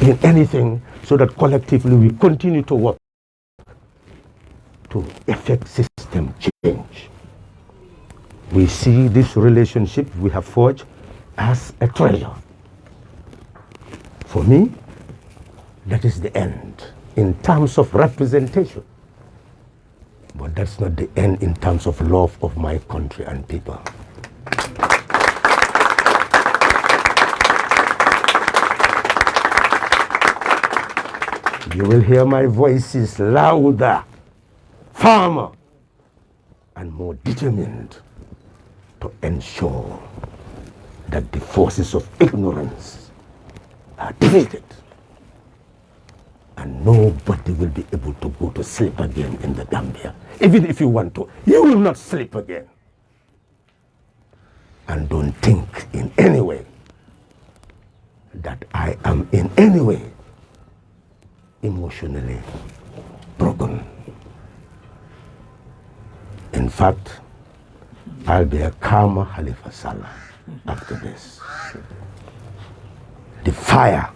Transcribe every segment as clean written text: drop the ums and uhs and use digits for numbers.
in anything so that collectively we continue to work to effect system change. We see this relationship we have forged as a treasure. For me, that is the end in terms of representation. But that's not the end in terms of love of my country and people. You will hear my voices louder, firmer, and more determined to ensure that the forces of ignorance are defeated and nobody will be able to go to sleep again in the Gambia. Even if you want to, you will not sleep again. And don't think in any way that I am in any way emotionally broken. In fact, I'll be a calmer Halifa Sallah after this. The fire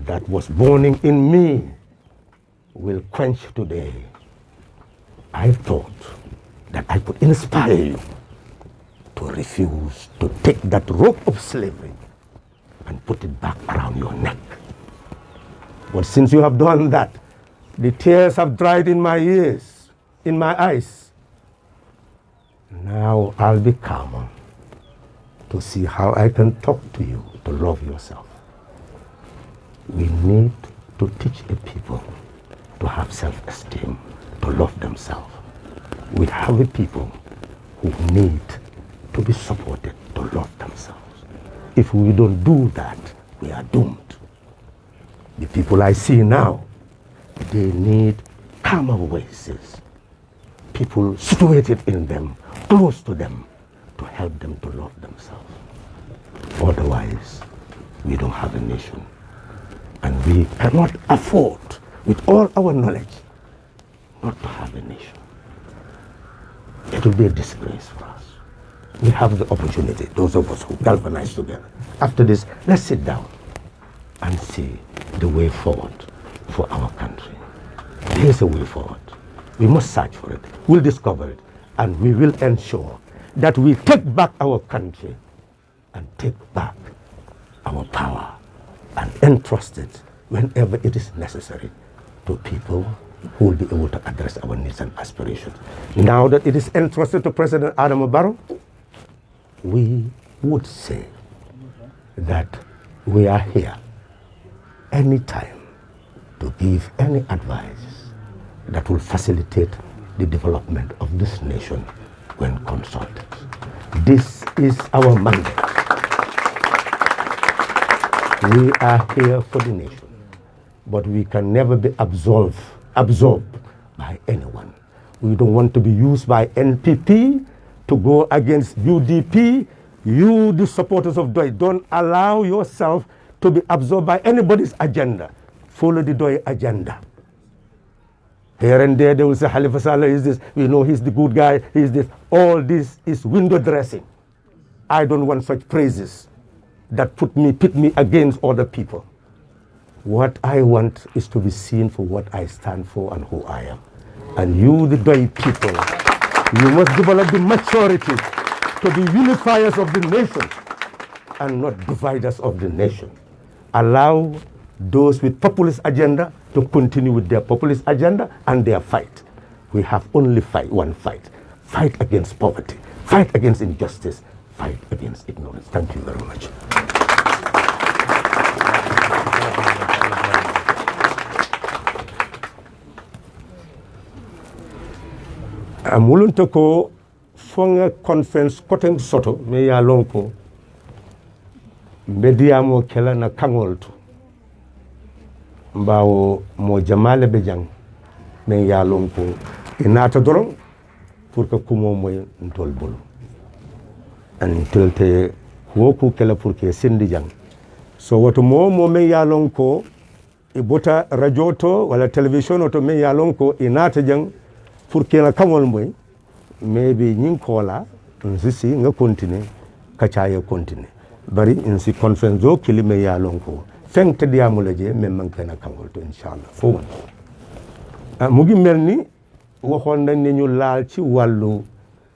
that was burning in me will quench today. I thought that I could inspire you to refuse to take that rope of slavery and put it back around your neck. But since you have done that, the tears have dried in my ears, in my eyes. Now I'll be calmer to see how I can talk to you to love yourself. We need to teach a people to have self-esteem, to love themselves. We have a people who need to be supported to love themselves. If we don't do that, we are doomed. The people I see now, they need calmer voices, people situated in them, close to them, to help them to love themselves. Otherwise, we don't have a nation. And we cannot afford, with all our knowledge, not to have a nation. It will be a disgrace for us. We have the opportunity, those of us who galvanize together. After this, let's sit down and see the way forward for our country. There's a way forward. We must search for it. We'll discover it. And we will ensure that we take back our country and take back our power and entrust it whenever it is necessary to people who will be able to address our needs and aspirations. Now that it is entrusted to President Adama Barrow, we would say that we are here anytime to give any advice that will facilitate the development of this nation when consulted. This is our mandate. We are here for the nation, but we can never be absorbed by anyone. We don't want to be used by NPP to go against UDP. You, the supporters of Pdois, don't allow yourself to be absorbed by anybody's agenda. Follow the Pdois agenda. Here and there, they will say, Halifa Sallah is this, we know he's the good guy, he's this. All this is window dressing. I don't want such praises that pit me against other people. What I want is to be seen for what I stand for and who I am. And you, the Pdois people, you must develop the maturity to be unifiers of the nation and not dividers of the nation. Allow those with populist agenda to continue with their populist agenda and their fight. We have only one fight. Fight against poverty, fight against injustice, fight against ignorance. Thank you very much. Amulunto ko fonga conference koten soto me ya lonko mbediamo kela na kangolto mbawo mo jamale be jang me ya lonko inata doron pour que kumo moy ntol bolo an telte woku kela pour que sendi jang so woto mo me ya lonko e bota radio to wala television to me ya lonko inata jang pour que na kamol moy maybe nyin kola nsisi nga continue kachaye continue bari insi conference o kilime ya lonko feng te diamula je men man kana kangol to inshallah fo won mu ngi melni waxon nañ ne ñu laal ci wàllu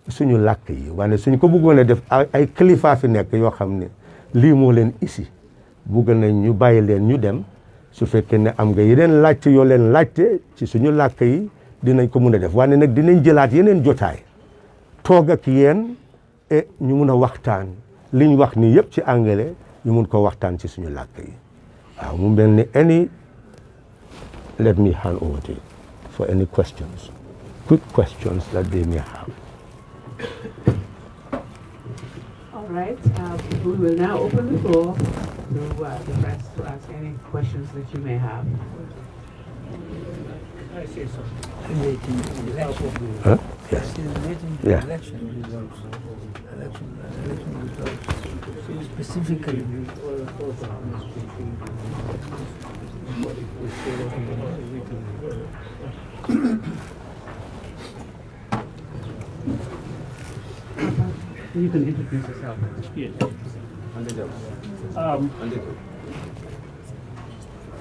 suñu làkk yi wane suñ ko bëggoon a def ay kilifa fi nekk yoo xam ne lii moo leen isi bëgg nañ ñu bàyyi leen ñu dem su fekkee ne am nga yeneen laajte yoo leen laajte ci suñu làkk yi dinañ ko mun a def wane nag dinañ jëlaat yeneen jotaay toog ak yéen et ñu mun a waxtaan liñ wax ni yëpp ci anglais ñu mun ko waxtaan ci suñu làkk yi waaw mu mel ni let me hand over to you for any questions quick questions that they may have. All right, we will now open the floor to the press to ask any questions that you may have. I say something. Relating to the election. Huh? Yes. Relating to Yeah. election results. Election results. Specifically. You can introduce yourself. Yes.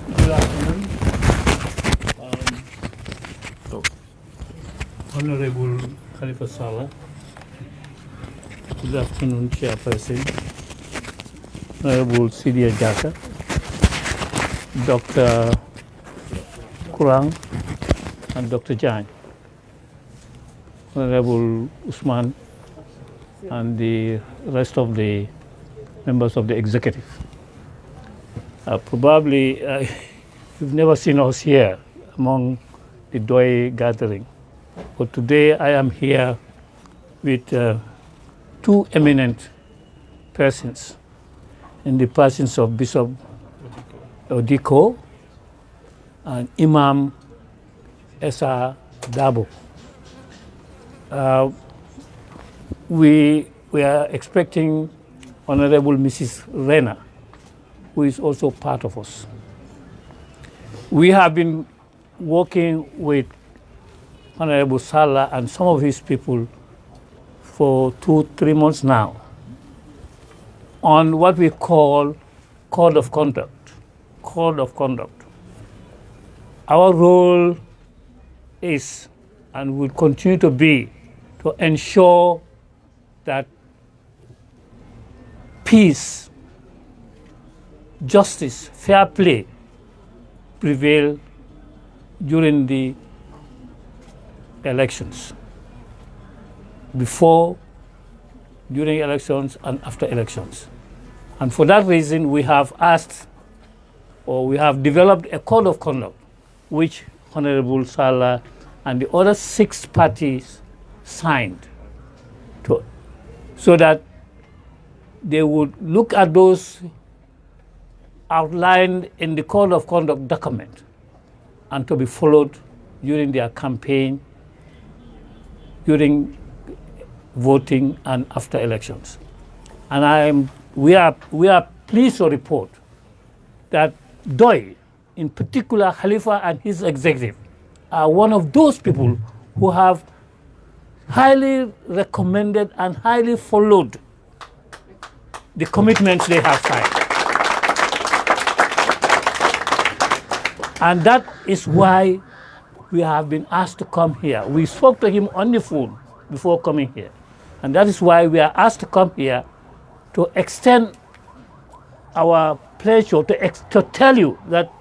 Good afternoon. Honorable Khalifa Saleh. Good afternoon, Chairperson. Honorable Sidia Jaka. Dr. Kurang and Dr. Jan. Honorable Usman and the rest of the members of the executive. Probably you've never seen us here among the Pdois gathering, but today I am here with two eminent persons in the persons of Bishop Odiko and Imam Esa Dabo. We are expecting Honorable Mrs. Rena, who is also part of us. We have been working with Honorable Salah and some of his people for 2-3 months now on what we call code of conduct. Code of conduct. Our role is and will continue to be to ensure that peace, justice, fair play prevail during the elections, before, during elections, and after elections. And for that reason, we have asked, or we have developed a code of conduct, which Honorable Salah and the other 6 parties signed, so that they would look at those outlined in the code of conduct document and to be followed during their campaign, during voting, and after elections. And we are pleased to report that Pdois, in particular Khalifa and his executive, are one of those people who have highly recommended and highly followed the commitments they have signed. And that is why we have been asked to come here. We spoke to him on the phone before coming here. And that is why we are asked to come here to extend our pleasure, to tell you that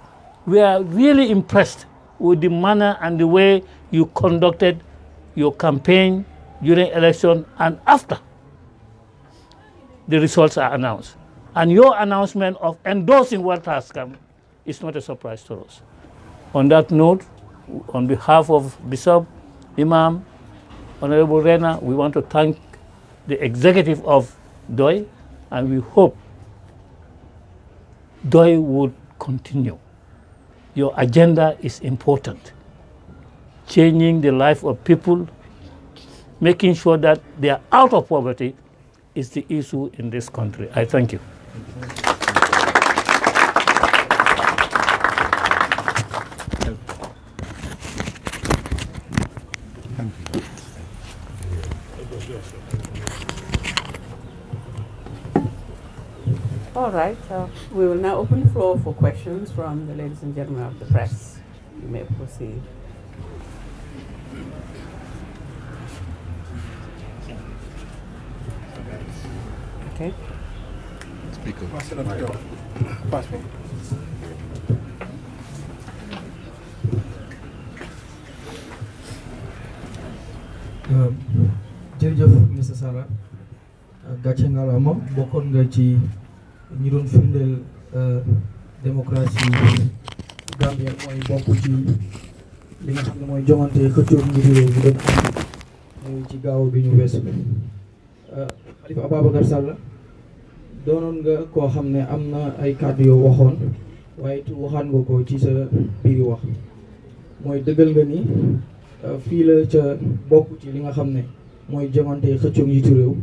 we are really impressed with the manner and the way you conducted your campaign during election and after the results are announced. And your announcement of endorsing what has come is not a surprise to us. On that note, on behalf of Bishop, Imam, Honorable Rena, we want to thank the executive of Pdois, and we hope Pdois would continue. Your agenda is important. Changing the life of people, making sure that they are out of poverty is the issue in this country. I thank you. All right. We will now open the floor for questions from the ladies and gentlemen of the press. You may proceed. Okay. Speaker. Pass me. Jërëjëf Mr Sala gàcce ngalaama bokkoon nga ci ñi doon firndeel démocratie Gambia mooy bokk ci li nga xam ne mooy joŋante xëccoo njiitu réew mi doon am ci gaaw bi ñu weesu Halifa Ababacar Sall doonoon nga koo xam ne am na ay kàddu yoo waxoon waaye it waxaan nga ko ci sa biiri wax mooy dëggal nga ni fii la ca bokk ci li nga xam ne mooy joŋante xëccoo njiitu réew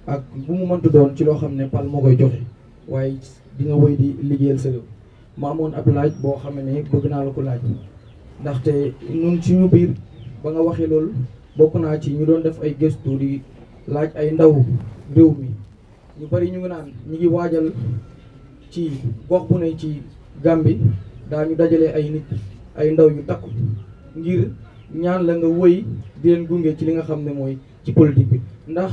ak bu mu mëntu doon ci loo xam ne pal moo koy joxe waaye di nga wéy di liggéeyal sa réew ma amoon ab laaj boo xam ne bëgg naa la ko laaj ndaxte ñun suñu biir ba nga waxee loolu bokk naa ci ñu doon def ay gëstu di laaj ay ndaw réew mi ñu bari ñu ngi naan ñu ngi waajal ci gox bu ne ci Gambie daañu dajale ay nit ay ndaw yu takku ngir ñaan la nga wëy di leen gunge ci li nga xam ne mooy ci politique bi ndax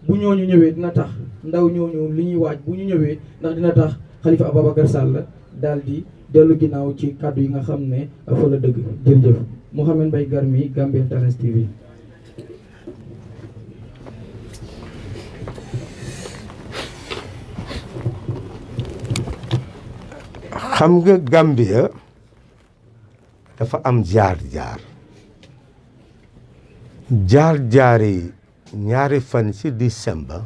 bu ñooñu ñëwee dina tax ndaw ñooñu li ñuy waaj bu ñu ñëwee ndax dina tax Halifa Ababacar Sall daal di dellu ginnaaw ci kàddu yi nga xam ne fa la dëgg jërëjëf Mouhamed Mbaye Garmi Gambian Talents TV. xam nga Gambia dafa am jaar-jaar yi ñaari fan ci décembre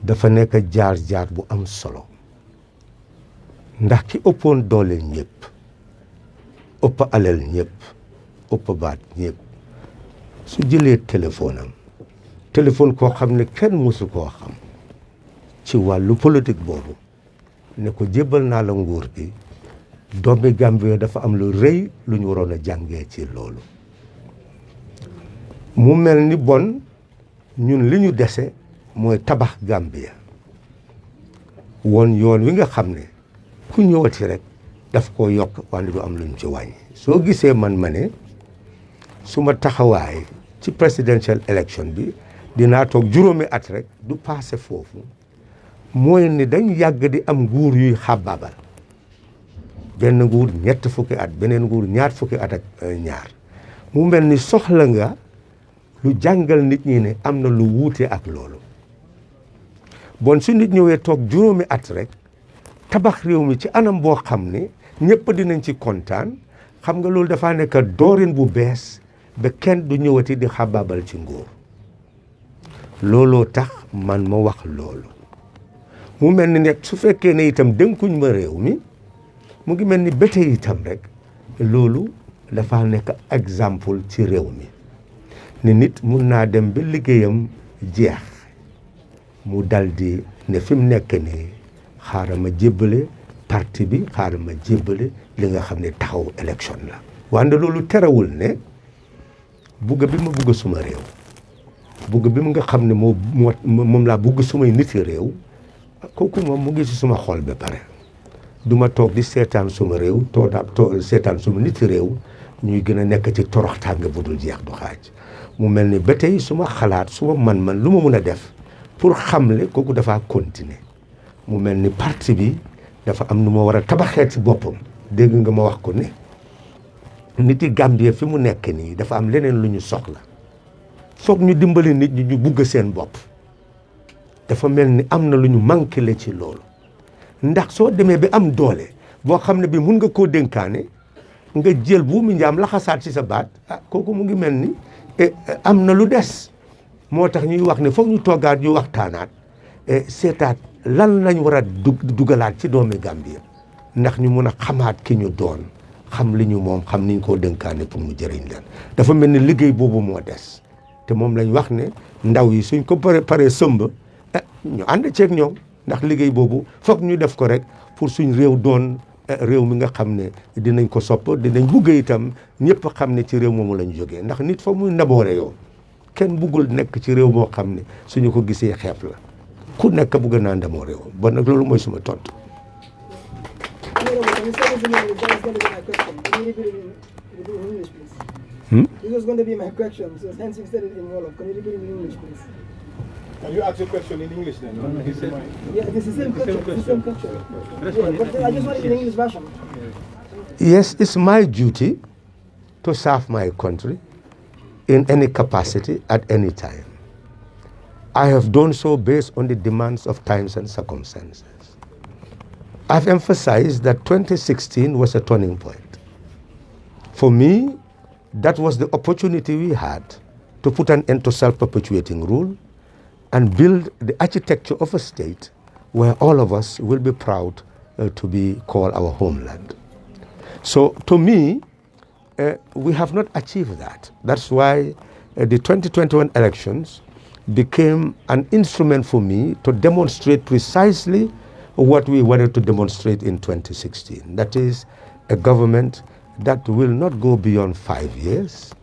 dafa nekk jaar-jaar bu am solo ndax ki ëppoon doole ñëpp ëpp alal ñëpp ëpp baat ñëpp su jëlee téléphone koo xam ne kenn mësu koo xam ci wàllu politique boobu ne ko jébbal naa la nguur gi doomi Gambie dafa am lu rëy lu ñu waroon a jàngee ci loolu mu mel ni bon ñun li ñu dese mooy tabax Gambia woon yoon wi nga xam ne ku ñëwati rek daf koo yokk wante du am lu ñu ci wàññi soo gisee man ma ne su ma taxawaay ci presidential election bi dinaa toog juróomi at rek du passé foofu mooy ni dañ yàgg di am nguur yuy xàbbaabal benn nguur ñett fukki at beneen nguur ñaar fukki at ak ñaar mu mel ni soxla nga lu jàngal nit ñi ne am na lu wuute ak loolu bon su nit ñëwee toog juróomi at rek tabax réew mi ci anam boo xam ne ñëpp dinañ ci kontaan xam nga loolu dafa nekk doorin bu bees ba kenn du ñëwati di xàbbaabal ci nguur looloo tax man ma wax loolu mu mel ni nekk su fekkee ne itam dénkuñ ma réew mi mu ngi mel ni ba tey itam rek loolu dafa nekk exemple ci réew mi ne nit mun naa dem ba liggéeyam jeex mu daldi ne fi mu nekk nii xaaral ma jébbale parti bi xaaral ma jébbale li nga xam ne taxaw élection la wante loolu terewul ne bugg bi ma bugg suma réew bugg bi mu nga xam ne moom laa bugg sumay niti réew kooku moom mu ngi ci suma xol ba pare duma toog di seetaan suma réew seetaan suma niti réew ñuy gën a nekk ci toroxtaange bu dul jeex du xaaj mu mel ni ba tey suma xalaat suma man lu ma mun a def pour xamle kooku dafa continuer mu mel ni parti bi dafa am nu ma war a tabaxee ci boppam dégg nga ma wax ko ne nit yi Gambie fi mu nekk nii dafa am leneen lu ñu soxla foog ñu dimbali nit ñi ñu bugg seen bopp dafa mel ni am na lu ñu manqué le ci loolu ndax soo demee ba am doole boo xam ne bi mun nga koo dénkaane nga jël buumu njaam laxasaat ci sa baat kooku mu ngi mel ni am na lu des moo tax ñuy wax ne foog ñu toogaat ñu waxtaanaat seetaat lan lañ war a dugalaat ci doomi Gambie ndax ñu mun a xamaat ki ñu doon xam li ñu moom xam niñ koo dénkaane pour mu jëriñ leen dafa mel ni liggéey boobu moo des te moom lañ wax ne ndaw yi suñ ko paree sëmb ñu ànd ceeg ñoom ndax liggéey boobu foog ñu def ko rek pour suñ réew doon réew mi nga xam ne dinañ ko sopp dinañ bugg itam ñëpp xam ne ci réew moomu lañ jógee ndax nit fa muy naboore yow kenn buggul nekk ci réew moo xam ne suñu ko gisee xeeb la ku nekk bëgg naa ndamoo réew ba nag loolu mooy suma tontu. This was going to be my question, so since you said it in Wolof, can you repeat it in English, please? Can you ask your question in English then? He said, Yeah, this is the same question. It's the same question. Yeah, but I just want it in English version. Yes, it's my duty to serve my country in any capacity at any time. I have done so based on the demands of times and circumstances. I've emphasized that 2016 was a turning point. For me, that was the opportunity we had to put an end to self-perpetuating rule and build the architecture of a state where all of us will be proud to be called our homeland. So to me, we have not achieved that. That's why the 2021 elections became an instrument for me to demonstrate precisely what we wanted to demonstrate in 2016. That is a government that will not go beyond 5 years,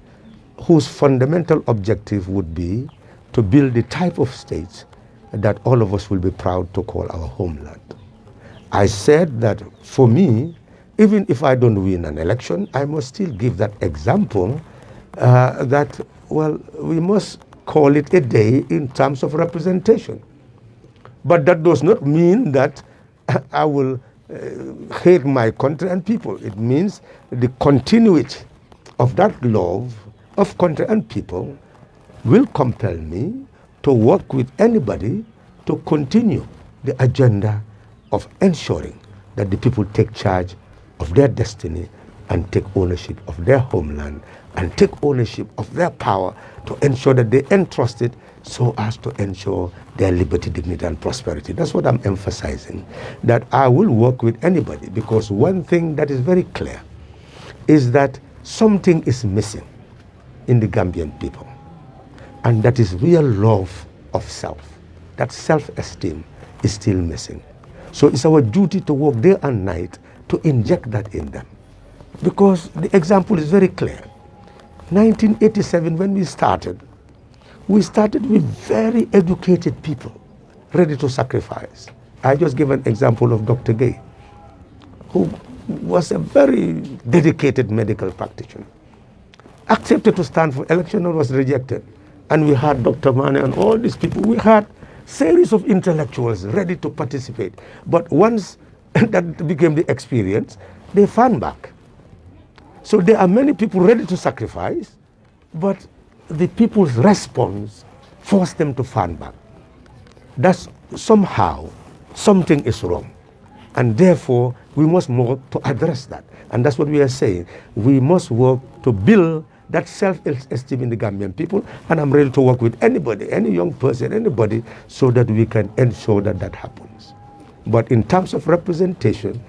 whose fundamental objective would be to build the type of state that all of us will be proud to call our homeland. I said that for me, even if I don't win an election, I must still give that example that, well, we must call it a day in terms of representation. But that does not mean that I will hate my country and people. It means the continuity of that love of country and people will compel me to work with anybody to continue the agenda of ensuring that the people take charge of their destiny and take ownership of their homeland and take ownership of their power to ensure that they entrust it so as to ensure their liberty, dignity, and prosperity. That's what I'm emphasizing, that I will work with anybody, because one thing that is very clear is that something is missing in the Gambian people, and that is real love of self. That self-esteem is still missing. So it's our duty to work day and night to inject that in them, because the example is very clear. 1987, when we started with very educated people ready to sacrifice. I just give an example of Dr. Gay, who was a very dedicated medical practitioner, accepted to stand for election and was rejected. And we had Dr. Mane and all these people. We had series of intellectuals ready to participate. But once that became the experience, they fan back. So there are many people ready to sacrifice, but the people's response forced them to fan back. That's somehow something is wrong. And therefore, we must work to address that. And that's what we are saying. We must work to build that self-esteem in the Gambian people. And I'm ready to work with anybody, any young person, anybody, so that we can ensure that that happens. But in terms of representation,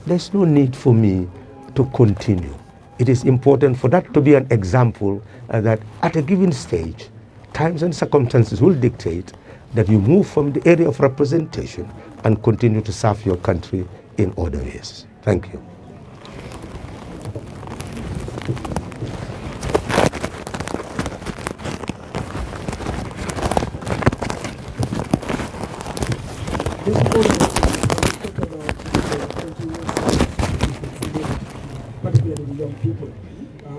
there's no need for me to continue. It is important for that to be an example that at a given stage, times and circumstances will dictate that you move from the area of representation and continue to serve your country in other ways. Thank you. Particularly the young people.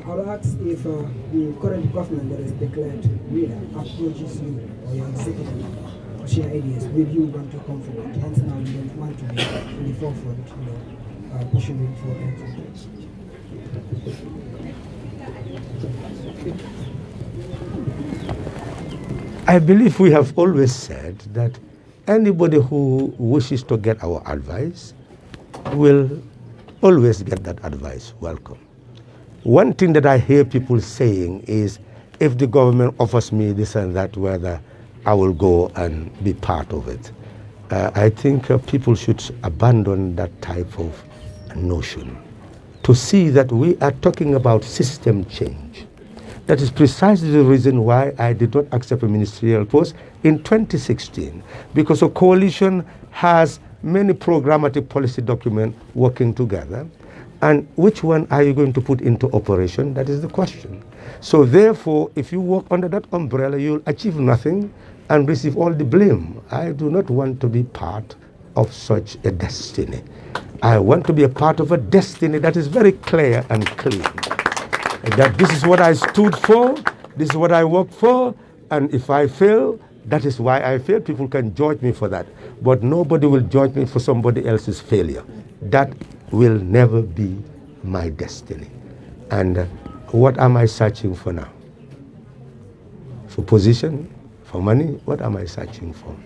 I would ask if the current government that is declared leader approaches you or your executive to share ideas, will you want to come forward? Hence now you don't want to be in the forefront, pushing for things. I believe we have always said that anybody who wishes to get our advice will always get that advice. Welcome. One thing that I hear people saying is, if the government offers me this and that, whether I will go and be part of it. I think people should abandon that type of notion to see that we are talking about system change. That is precisely the reason why I did not accept a ministerial post in 2016, because a coalition has many programmatic policy documents working together. And which one are you going to put into operation? That is the question. So therefore, if you work under that umbrella, you'll achieve nothing. and receive all the blame. I do not want to be part of such a destiny. I want to be a part of a destiny that is very clear and clean. That this is what I stood for, this is what I worked for, and if I fail, that is why I fail. People can judge me for that. But nobody will judge me for somebody else's failure. That will never be my destiny. And what am I searching for now? For position? For money? What am I searching for?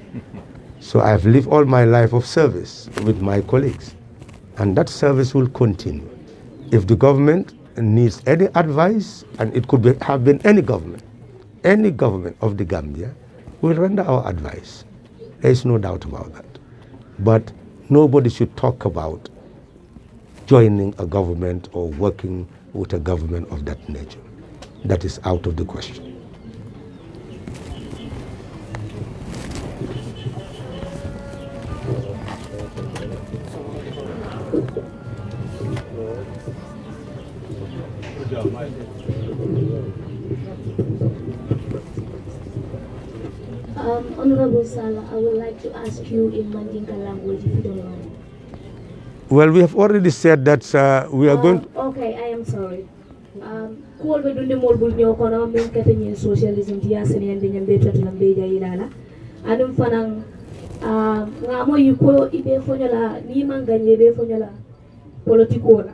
So I've lived all my life of service with my colleagues. And that service will continue. If the government needs any advice, and it could have been any government of the Gambia, will render our advice. There is no doubt about that. But nobody should talk about joining a government or working with a government of that nature. That is out of the question. Honorable Salah, I would like to ask you in Mandinka language, if you don't mind. Well, we have already said that we are going to... Okay, I am sorry. Kuol be dunde mol bul nyo kono min kata nyen socialism tiya sene yande nyambe tatu nambe ja ilala. Anum fanang ngamo yuko ibe fonyola ni manganye be fonyola politiko la.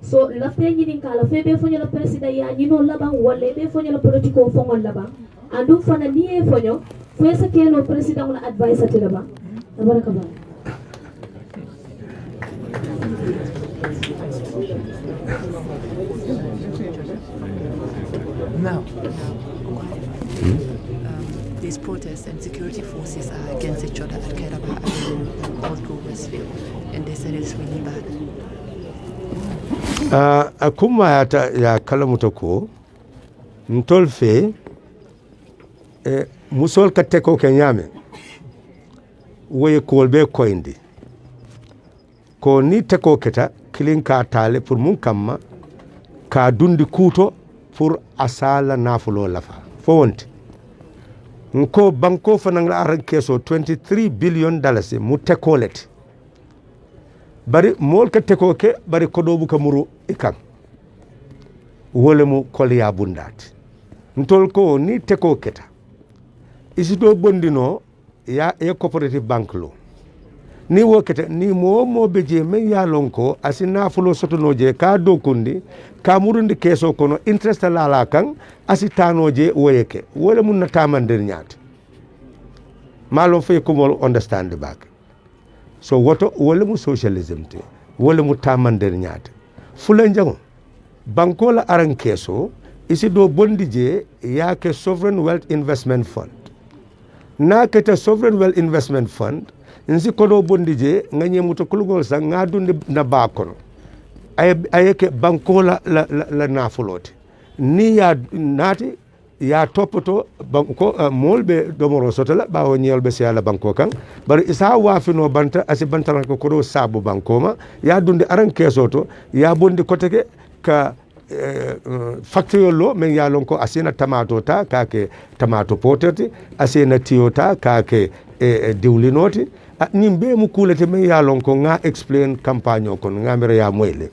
So lafte nyini kala fe be fonyola presida ya nyino labang wale be fonyola politiko fongol labang. Andu fana ni e fonyo fe sa keno presida wala advice ati labang. Tabarakaba. Now, these protests and security forces are against each other at Kairaba and all through Westfield, and they said it's really bad. Akuma ya kalamutoko ntolfe musol kateko kenyame woye kolbe koindi ko ni teko keta kilin ka tale pour mun kamma ka dundi kuto pour asala nafulo lafa fo wonte nko banko fanang la aran keso $23 billion mu tekolet bari mol ka teko ke bari kodobu ka muru ikan wole mu kolya bundat ntol ko ni teko keta isi do bondino ya e cooperative bank lo ni wokete ni mo beje men ya lonko asina fulo sotonoje ka dokundi ka murundi keso kono interest la kan asitanoje woyeke wala mun na tamandir nyaat malo fe ko mo understand back so woto wala mu socialism te wala mu tamandir nyaat fulan jango banko la aran keso isi do bondije ya ke sovereign wealth investment fund na kete sovereign wealth investment fund nsi kodo bondije nganye muto kulugol sa ngadundi na bakono ayeke banko la nafulote ni ya nati ya topoto banko molbe domoro sotala bawo nyelbe se ala banko kan bar isa wafino banta asi bantana ko kodo sabu banko ma ya dundi aran kesoto ya bondi koteke ka factory lo men ya lonko asina tomato ta kake tomato potati asina tiota kake diwlinoti nimbe mu kulete men ya lonko nga explain campagne ko nga mere ya moyle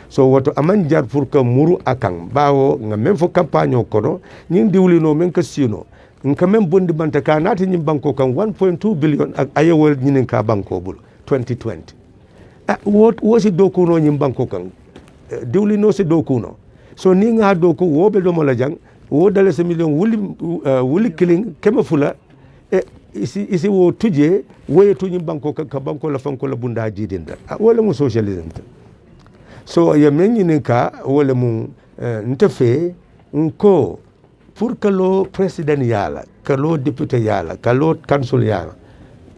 so woto aman jar pour que muru akang bawo nga même fo campagne ko no ñing diwlino men ka sino nka même bondi banta ka nati ñim banko kan 1.2 billion ak ayewol ñinin ka banko bul 2020 wosi dokuno ñim banko kan diwlino si dokuno so ni nga doku wobe do mola jang wo dale se million wuli killing kema fula isi wo tuje woye tuñi banko ka banko la fanko la bunda jidinda wala mu socialism so ya menni ka wala mu ntefe nko pour que lo president yala que lo député yala que lo council yala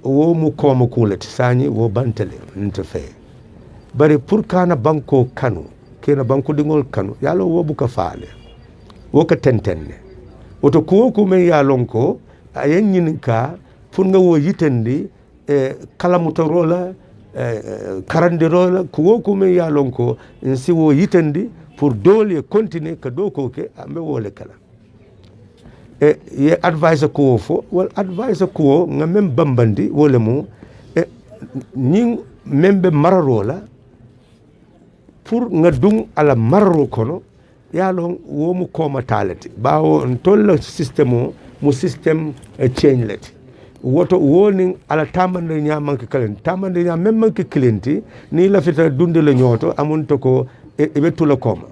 wo mu ko mo kulet sani wo bantale ntefe bari pour kana banko kanu kena banko dingol kanu yalo wo buka faale wo ka tentenne woto ko men yalon ko ayen ñinin ka pour nga wo yitendi kalamutorola karandirola ko men yalon ko si wo yitendi pour dole continuer ka do ko ke ambe wole kala ye advisor ko fo wal advisor ko nga mem bambandi wala mu ñing membe mararo la pour nga dung ala mararo kono yalo wo mu koma talati bawo ntol système mu système change lati woto woni ala tamande ñamanke kalen tamande ñam même manke clienti ni la fita dunde le ñoto amon to ko e betula koma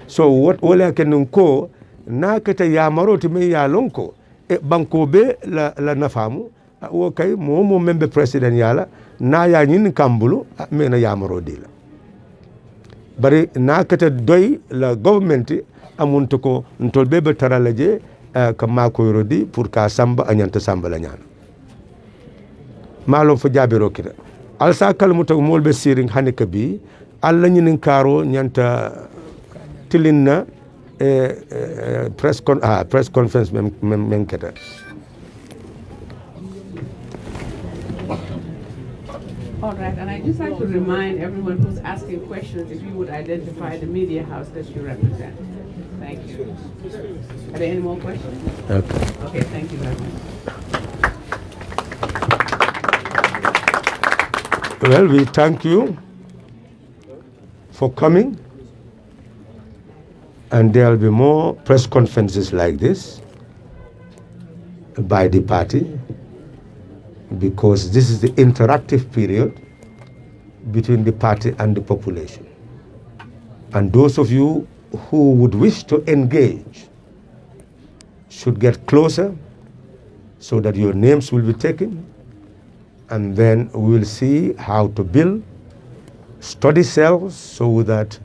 so what wala ken ko na kata ya maroti me ya lonko e banko be la nafamu wo kay mo membe president yala na ya ñin kambulu me na ya marodi la bari na kata doy la government amon to ko ntol be taralaje ka mako rodi pour ka samba anyanta samba la ñaan malo fo jabiro kita alsa kalmuta molbe siring haneka bi alla ñinin karo ñanta tilinna press conference mem keta. All right, and I'd just like to remind everyone who's asking questions if you would identify the media house that you represent. Thank you. Are there any more questions? Okay. Okay, thank you very much. Well, we thank you for coming, and there will be more press conferences like this by the party, because this is the interactive period between the party and the population. And those of you who would wish to engage should get closer so that your names will be taken, and then we will see how to build study cells so that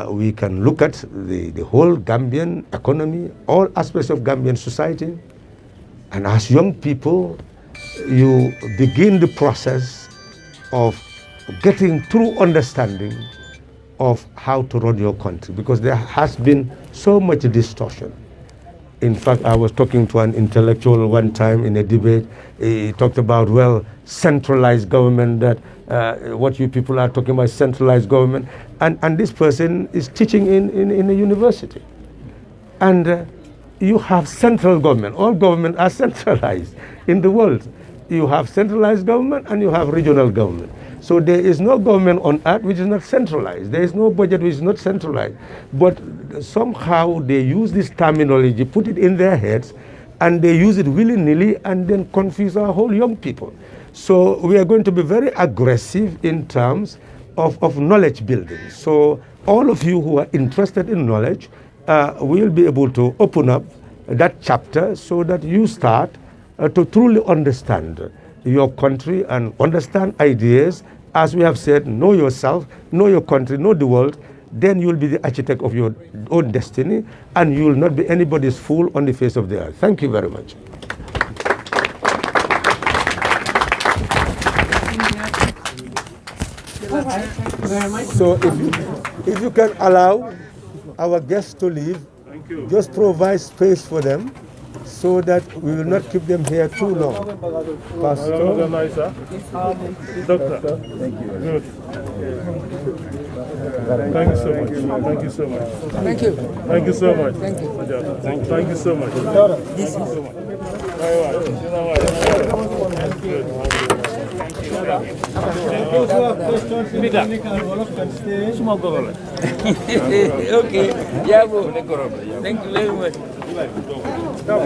we can look at the whole Gambian economy, all aspects of Gambian society. And as young people, you begin the process of getting true understanding of how to run your country, because there has been so much distortion. In fact, I was talking to an intellectual one time in a debate. He talked about, well, centralized government, that what you people are talking about, centralized government. And this person is teaching in a university. And you have central government. All government are centralized in the world. You have centralized government and you have regional government. So there is no government on earth which is not centralized. There is no budget which is not centralized. But somehow they use this terminology, put it in their heads, and they use it willy-nilly and then confuse our whole young people. So we are going to be very aggressive in terms of knowledge building. So all of you who are interested in knowledge will be able to open up that chapter so that you start to truly understand your country and understand ideas. As we have said, know yourself, know your country, know the world. Then you will be the architect of your own destiny, and you will not be anybody's fool on the face of the earth. Thank you very much. All right, thank you very much. So if you can allow our guests to leave, just provide space for them so that we will not keep them here too long. Pastor. Doctor. Thank you. Good. Thank you so much. Thank you so much. Thank you. Thank you so much. Thank you. Thank you so much. Thank you so much. Okay. Yeah, bro. Thank you very much. No.